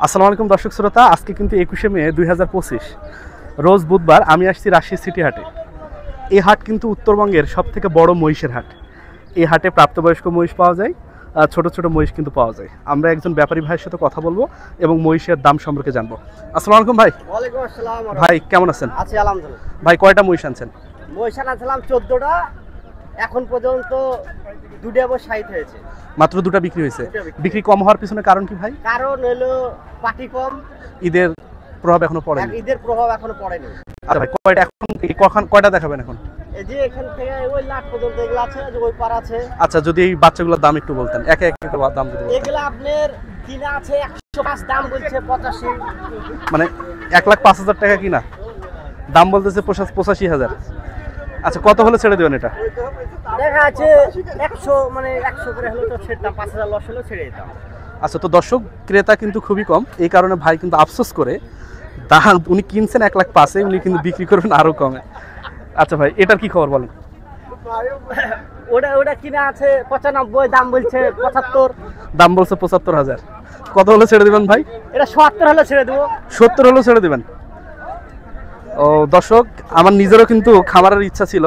আসসালামু আলাইকুম দর্শক শ্রোতা, আজকে কিন্তু 21শে মে 2025 রোজ বুধবার আমি আসছি রাজশাহী সিটি হাটে। এই হাট কিন্তু উত্তরবঙ্গের সবথেকে বড় মহিষের হাট। এই হাটে প্রাপ্তবয়স্ক মহিষ পাওয়া যায়, ছোট ছোট মহিষ কিন্তু পাওয়া যায়। আমরা একজন ব্যাপারী ভাইয়ের সাথে কথা বলবো এবং মহিষের দাম সম্পর্কে জানবো। আসসালামু আলাইকুম ভাই। ওয়ালাইকুম আসসালাম। ভাই কেমন আছেন? আছি আলহামদুলিল্লাহ। ভাই কয়টা মহিষ আনছেন? মহিষ আনছিলাম 14টা, এখন পর্যন্ত 2টা বস সাইড হয়েছে। মাত্র 2টা বিক্রি হয়েছে। বিক্রি কম হওয়ার পিছনে কারণ কি ভাই? কারণ হলো পাটি কম, ঈদের প্রভাব এখনো পড়েনি। ঈদের প্রভাব এখনো পড়েনি। আচ্ছা ভাই, কয়টা এখন কয়টা দেখাবেন এখন? এই যে এখান থেকে ওই লাট পর্যন্ত এগুলো আছে, যে ওই পার আছে। আচ্ছা, যদি এই বাচ্চাগুলোর দাম একটু বলতেন, একে একে দাম যদি বলতেন। এগুলো আপনার কিনা আছে 105, দাম বলছে 85। মানে 1,05,000 টাকা কিনা, দাম বলতেছে 85,000। আচ্ছা, কত হলে ছেড়ে দেবেন এটা? দেখা আছে 100, মানে 100 করে হলে তো ছেড়তাম, 5,000 লস হলেও ছেড়ে দিতাম। আচ্ছা, তো দর্শক ক্রেতা কিন্তু খুবই কম, এই কারণে ভাই কিন্তু আফসোস করে দাম, উনি কিনছেন 1,05,000, উনি কিন্তু বিক্রি করবেন আরো কমে। আচ্ছা ভাই, এটার কি খবর বলেন? ওটা কিনা আছে 95, দাম বলছে 75। দাম বলছে 75,000। কত হলে ছেড়ে দিবেন ভাই? এটা 70 হলে ছেড়ে দেবো। 70 হলেও ছেড়ে দিবেন? ও দর্শক, আমার নিজেরও কিন্তু খামারের ইচ্ছা ছিল,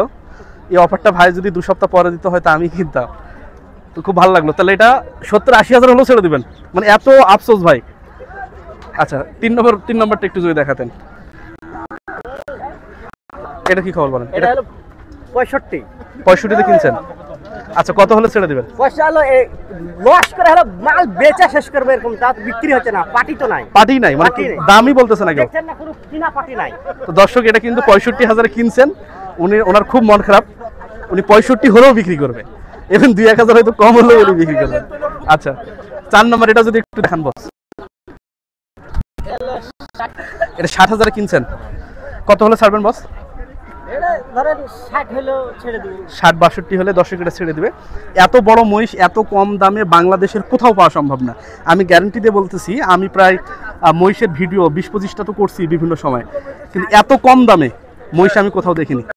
এই অফারটা ভাই যদি 2 সপ্তাহ পরে দিত হয়তো আমি কিনতাম, তো খুব ভালো লাগলো। তাহলে এটা 70-80,000 হলেও ছেড়ে দিবেন? মানে এত আফসোস ভাই। আচ্ছা, 3 নম্বরটা একটু যদি দেখাতেন। এটা কি খবর বলেন? এটা হলো 65। 65 তে কিনছেন? আচ্ছা, কত হলে ছেড়ে দিবেন? পয়সা হলো লস করে হলো মাল বেচা শেষ করবে, এরকম তা বিক্রি হচ্ছে না, পাটি তো নাই। পাটি নাই, মানে দামই বলতেছে না কেউ। দেখছেন না, কোনো কিনা পাটি নাই। তো দর্শক, এটা কিন্তু 65,000 কিনছেন, ওনার খুব মন খারাপ, উনি 65 হলেও বিক্রি করবে, even 2-1,000 হয়তো কম হলেও উনি বিক্রি করবে। আচ্ছা, 4 নম্বর এটা যদি একটু দেখান বস। এটা 60,000 কিনছেন, কত হলে ছাড়বেন বস? এটা ধরেন 60 হলেও ছেড়ে দেব। 60-62 হলে দর্শক এটা ছেড়ে দিবে। এত বড় মহিষ এত কম দামে বাংলাদেশের কোথাও পাওয়া সম্ভব না, আমি গ্যারান্টি দিয়ে বলতেছি। আমি প্রায় মহিষের ভিডিও 20-25টা তো করছি বিভিন্ন সময়, কিন্তু এত কম দামে মহিষ আমি কোথাও দেখিনি।